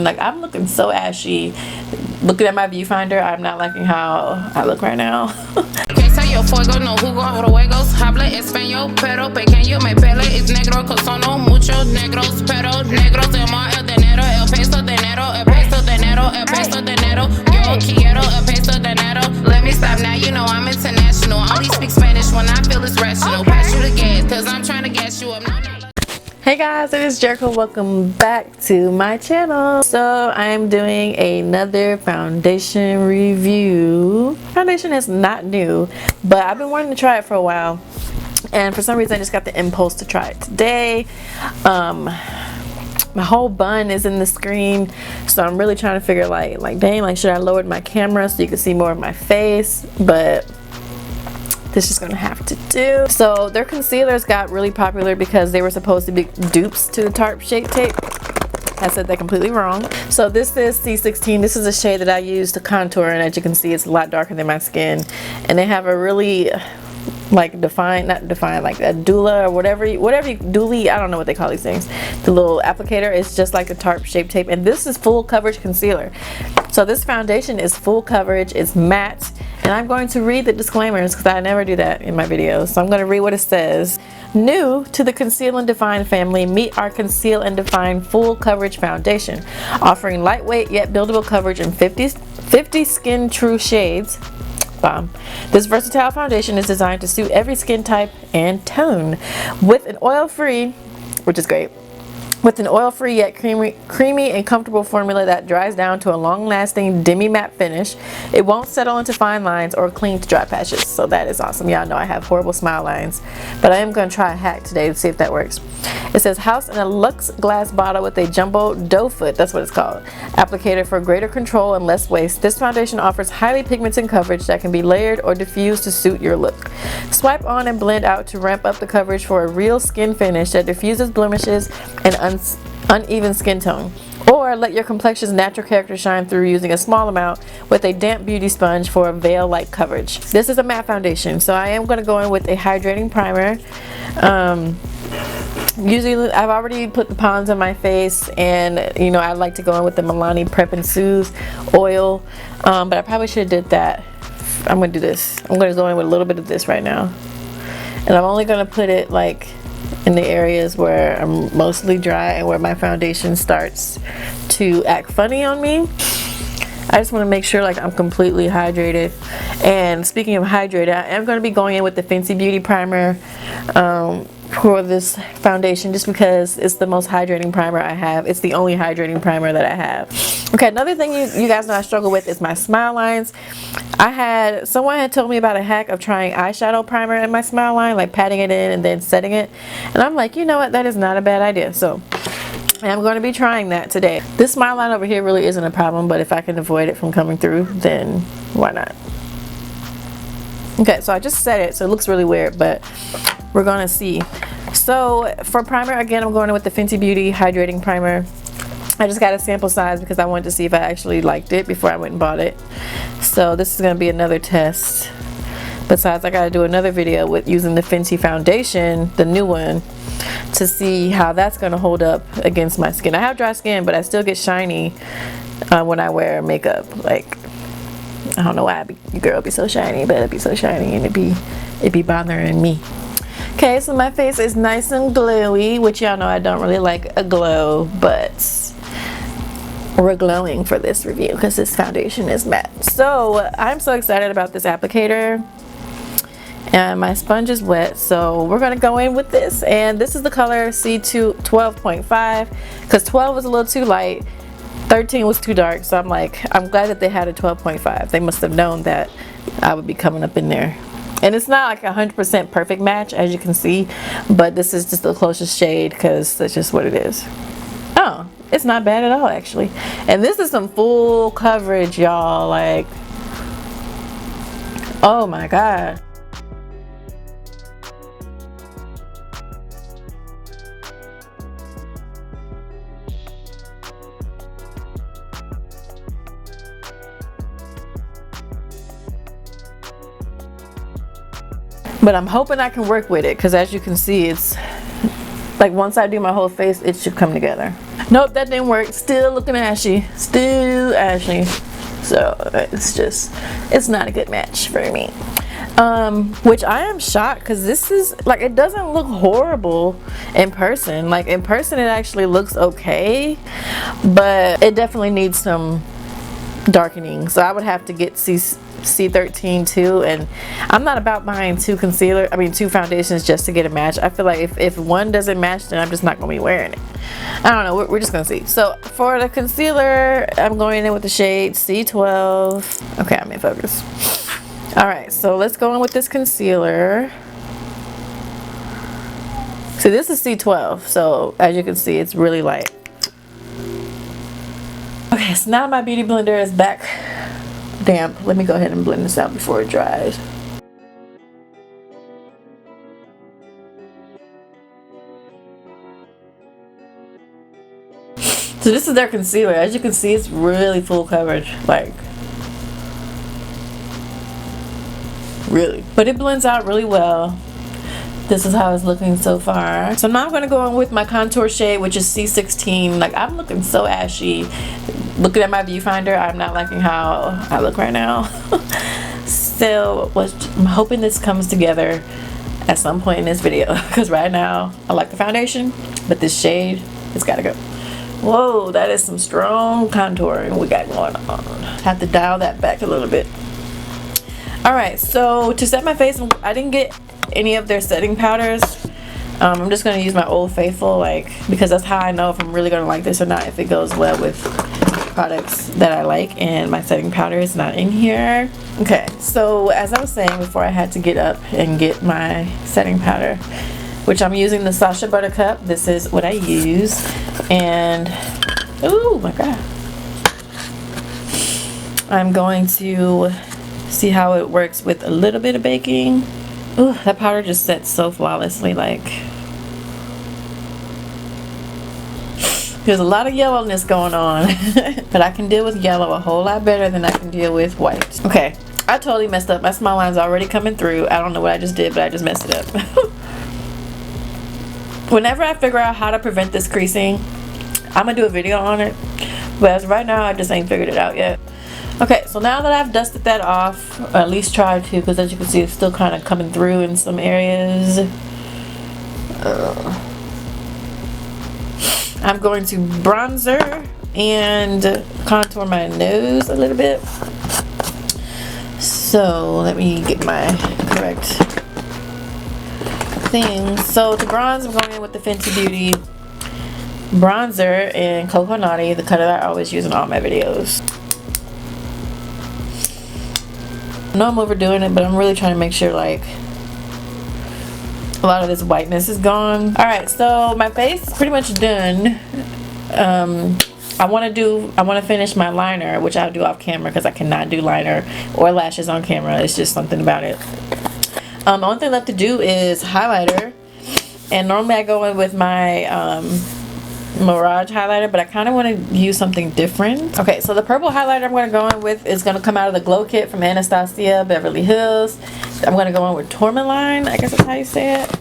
Like, I'm looking so ashy. Looking at my viewfinder, I'm not liking how I look right now. Que soy yo fuego, no jugo, juegos, habla español, pero pequeño me pele, es negro, cosono, muchos negros, pero negros de más el dinero, el peso de dinero, el peso de dinero, el peso de dinero, yo quiero el peso de dinero. Let me stop now, you know I'm international, only speak Spanish when I feel it's rational, pass you the gas, cause I'm trying to gas you up, no. Hey guys, it is Jericho. Welcome back to my channel. So I am doing another foundation review. Foundation is not new, but I've been wanting to try it for a while, and for some reason I just got the impulse to try it today. My whole bun is in the screen, so I'm really trying to figure like dang, like should I lower my camera so you can see more of my face, but this is gonna have to do. So their concealers got really popular because they were supposed to be dupes to the Tarte Shape Tape. I said that completely wrong. So this is C16. This is a shade that I use to contour, and as you can see, it's a lot darker than my skin. And they have a really like not defined, like a doula or whatever dually, I don't know what they call these things. The little applicator is just like the Tarte Shape Tape, and this is full coverage concealer. So this foundation is full coverage, it's matte, and I'm going to read the disclaimers because I never do that in my videos. So I'm going to read what it says. New to the Conceal and Define family, meet our Conceal and Define full coverage foundation, offering lightweight yet buildable coverage in 50 skin true shades. This versatile foundation is designed to suit every skin type and tone, with an oil-free, which is great, with an oil-free yet creamy and comfortable formula that dries down to a long-lasting demi-matte finish. It won't settle into fine lines or cling to dry patches, so that is awesome. Y'all know I have horrible smile lines, but I am going to try a hack today to see if that works. It says housed in a luxe glass bottle with a jumbo doe foot, that's what it's called, applicator for greater control and less waste. This foundation offers highly pigmented coverage that can be layered or diffused to suit your look. Swipe on and blend out to ramp up the coverage for a real skin finish that diffuses blemishes and uneven skin tone. Or let your complexion's natural character shine through using a small amount with a damp beauty sponge for a veil-like coverage. This is a matte foundation, so I am going to go in with a hydrating primer. Usually I've already put the Pond's on my face, and you know I like to go in with the Milani Prep and Soothe oil, but I probably should have did that. I'm going to do this. I'm going to go in with a little bit of this right now, and I'm only going to put it like in the areas where I'm mostly dry and where my foundation starts to act funny on me. I just want to make sure like I'm completely hydrated. And speaking of hydrated, I am going to be going in with the Fenty Beauty primer for this foundation, just because it's the most hydrating primer I have. It's the only hydrating primer that I have. Okay, another thing you guys know I struggle with is my smile lines. Someone had told me about a hack of trying eyeshadow primer in my smile line, like patting it in and then setting it, and I'm like, you know what, that is not a bad idea. So I'm going to be trying that today. This smile line over here really isn't a problem, but if I can avoid it from coming through, then why not? Okay, so I just set it, so it looks really weird, but we're gonna see. So for primer, again, I'm going in with the Fenty Beauty hydrating primer. I just got a sample size because I wanted to see if I actually liked it before I went and bought it. So this is gonna be another test. Besides, I gotta do another video with using the Fenty foundation, the new one, to see how that's gonna hold up against my skin. I have dry skin, but I still get shiny when I wear makeup. Like, I don't know why your girl be so shiny, but it be so shiny and it be bothering me. Okay, so my face is nice and glowy, which y'all know I don't really like a glow, but we're glowing for this review because this foundation is matte. So I'm so excited about this applicator, and my sponge is wet, so we're gonna go in with this. And this is the color C2 12.5 because 12 was a little too light, 13 was too dark, so I'm glad that they had a 12.5. They must have known that I would be coming up in there. And it's not like 100% perfect match, as you can see, but this is just the closest shade because that's just what it is. Oh, it's not bad at all, actually. And this is some full coverage, y'all. Like, oh my god. But I'm hoping I can work with it because as you can see, it's like once I do my whole face, it should come together. Nope, that didn't work. Still looking ashy. Still ashy. So it's not a good match for me. Which I am shocked because this is like, it doesn't look horrible in person. Like in person it actually looks okay, but it definitely needs some darkening. So I would have to get C13 too, and I'm not about buying two foundations just to get a match. I feel like if one doesn't match, then I'm just not gonna be wearing it. I don't know, we're just gonna see. So for the concealer, I'm going in with the shade C12. Okay, I'm in focus. All right, so let's go in with this concealer. So this is C12, so as you can see, it's really light. Okay, so now my beauty blender is back damp. Let me go ahead and blend this out before it dries. So this is their concealer. As you can see, it's really full coverage, like really. But it blends out really well. This is how it's looking so far. So now I'm going to go in with my contour shade, which is C16. Like, I'm looking so ashy. Looking at my viewfinder, I'm not liking how I look right now. So I'm hoping this comes together at some point in this video, because right now I like the foundation, but this shade, it's got to go. Whoa, that is some strong contouring we got going on. Have to dial that back a little bit. Alright, so to set my face, I didn't get any of their setting powders. I'm just going to use my Old Faithful, like, because that's how I know if I'm really going to like this or not, if it goes well with products that I like, and my setting powder is not in here. Okay, so as I was saying before, I had to get up and get my setting powder, which I'm using the Sacha Buttercup. This is what I use, and oh my god, I'm going to see how it works with a little bit of baking. Ooh, that powder just sets so flawlessly. Like, there's a lot of yellowness going on, but I can deal with yellow a whole lot better than I can deal with white. Okay, I totally messed up. My smile line's already coming through. I don't know what I just did, but I just messed it up. Whenever I figure out how to prevent this creasing, I'm gonna do a video on it, but as of right now, I just ain't figured it out yet. Okay, so now that I've dusted that off, or at least tried to, because as you can see, it's still kind of coming through in some areas. I'm going to bronzer and contour my nose a little bit. So let me get my correct thing. So to bronze, I'm going in with the Fenty Beauty bronzer in Cocoa Naughty, the color that I always use in all my videos. I know I'm overdoing it, but I'm really trying to make sure like a lot of this whiteness is gone. Alright, so my face is pretty much done. I want to finish my liner, which I'll do off camera because I cannot do liner or lashes on camera. It's just something about it. The only thing left to do is highlighter, and normally I go in with my Mirage highlighter, but I kind of want to use something different. Okay, so the purple highlighter I'm going to go in with is going to come out of the Glow Kit from Anastasia Beverly Hills. I'm going to go in with Tourmaline, I guess that's how you say it.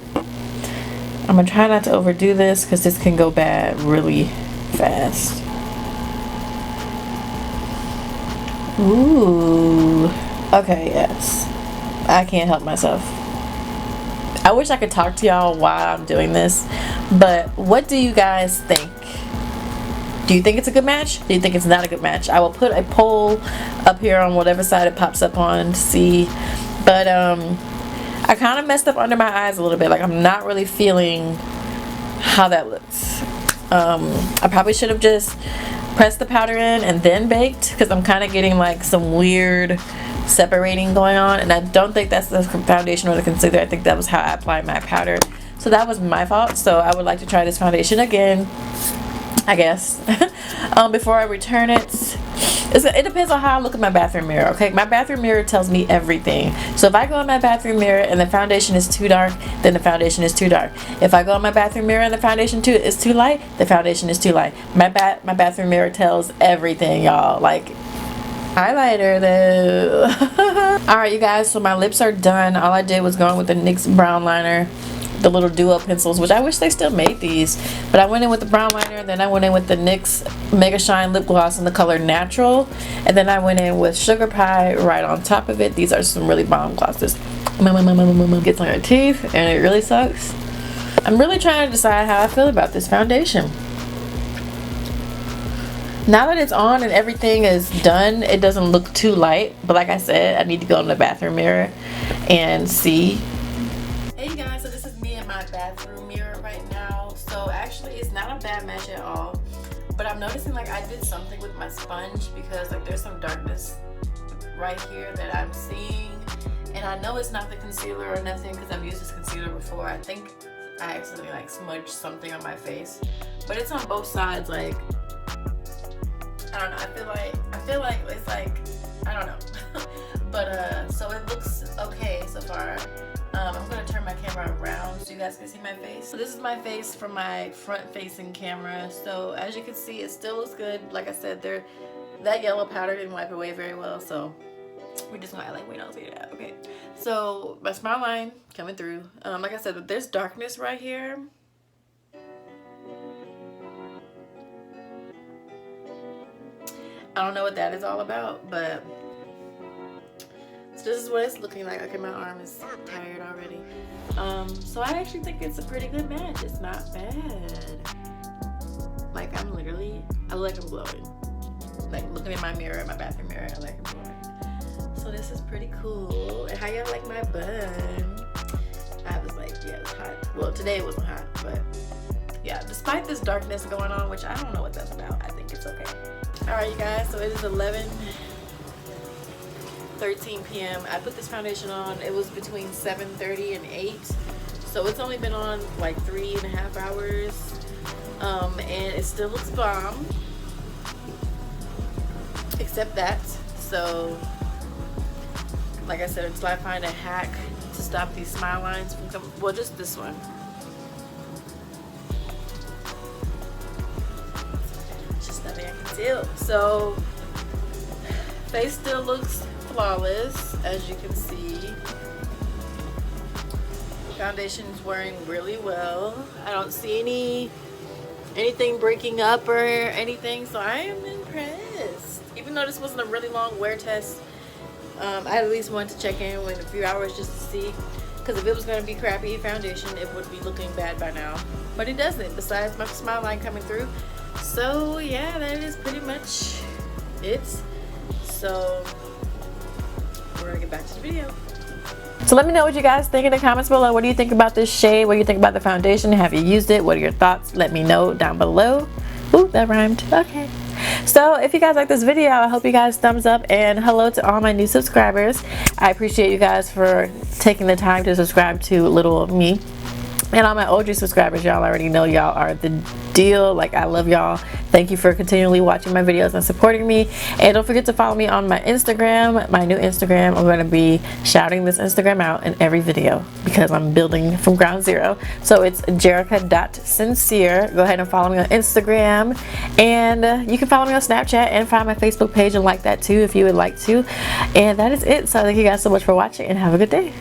I'm going to try not to overdo this because this can go bad really fast. Ooh. Okay, yes. I can't help myself. I wish I could talk to y'all while I'm doing this, but what do you guys think? Do you think it's a good match? Do you think it's not a good match? I will put a poll up here on whatever side it pops up on to see. But I kind of messed up under my eyes a little bit. Like, I'm not really feeling how that looks. I probably should have just pressed the powder in and then baked, because I'm kind of getting like some weird separating going on, and I don't think that's the foundation or the concealer. I think that was how I applied my powder, so that was my fault. So I would like to try this foundation again, I guess. Before I return it. It depends on how I look at my bathroom mirror. Okay, my bathroom mirror tells me everything. So if I go in my bathroom mirror and the foundation is too dark, then the foundation is too dark. If I go in my bathroom mirror and the foundation is too light, the foundation is too light. My bathroom mirror tells everything, y'all. Like, highlighter though. Alright, you guys, so my lips are done. All I did was go in with the NYX brown liner, the little duo pencils, which I wish they still made these. But I went in with the brown liner, then I went in with the NYX Mega Shine lip gloss in the color Natural, and then I went in with Sugar Pie right on top of it. These are some really bomb glosses. Gets on your teeth and it really sucks. I'm really trying to decide how I feel about this foundation. Now that it's on and everything is done, it doesn't look too light, but like I said, I need to go in the bathroom mirror and see. Hey guys, so this is me in my bathroom mirror right now. So actually it's not a bad match at all, but I'm noticing like I did something with my sponge because like there's some darkness right here that I'm seeing, and I know it's not the concealer or nothing because I've used this concealer before. I think I accidentally like smudged something on my face, but it's on both sides. Like I don't know, I feel like it's like, I don't know. But so it looks okay so far. I'm gonna turn my camera around so you guys can see my face. So this is my face from my front facing camera. So as you can see, it still looks good. Like I said, that yellow powder didn't wipe away very well, so we're just gonna act like we don't see that. Okay, so my smile line coming through. Like I said, there's darkness right here. I don't know what that is all about, but so this is what it's looking like. Okay, my arm is tired already. So I actually think it's a pretty good match. It's not bad. Like I look like I'm glowing. Like looking in my mirror, my bathroom mirror, I like I'm glowing. So this is pretty cool. And how y'all like my bun? I was like, yeah, it's hot. Well, today it wasn't hot, but yeah, despite this darkness going on, which I don't know what that's about, I think it's okay. Alright you guys, so it is 11:13 p.m. I put this foundation on. It was between 7:30 and 8. So it's only been on like 3.5 hours. And it still looks bomb. Except that. So like I said, until I find a hack to stop these smile lines from coming, well, just this one. Just nothing I can do. So face still looks flawless, as you can see. Foundation is wearing really well. I don't see anything breaking up or anything, so I am impressed. Even though this wasn't a really long wear test, I at least wanted to check in with a few hours just to see, because if it was going to be crappy foundation, it would be looking bad by now. But it doesn't, besides my smile line coming through. So yeah, that is pretty much it. So we're gonna get back to the video. So let me know what you guys think in the comments below. What do you think about this shade? What do you think about the foundation? Have you used it? What are your thoughts? Let me know down below. Ooh, that rhymed. Okay. So if you guys like this video, I hope you guys thumbs up, and hello to all my new subscribers. I appreciate you guys for taking the time to subscribe to little me. And all my OG subscribers, y'all already know y'all are the deal. Like, I love y'all. Thank you for continually watching my videos and supporting me. And don't forget to follow me on my Instagram, my new Instagram. I'm going to be shouting this Instagram out in every video because I'm building from ground zero. So it's jerica.sincere. Go ahead and follow me on Instagram. And you can follow me on Snapchat and find my Facebook page and like that too if you would like to. And that is it. So thank you guys so much for watching and have a good day.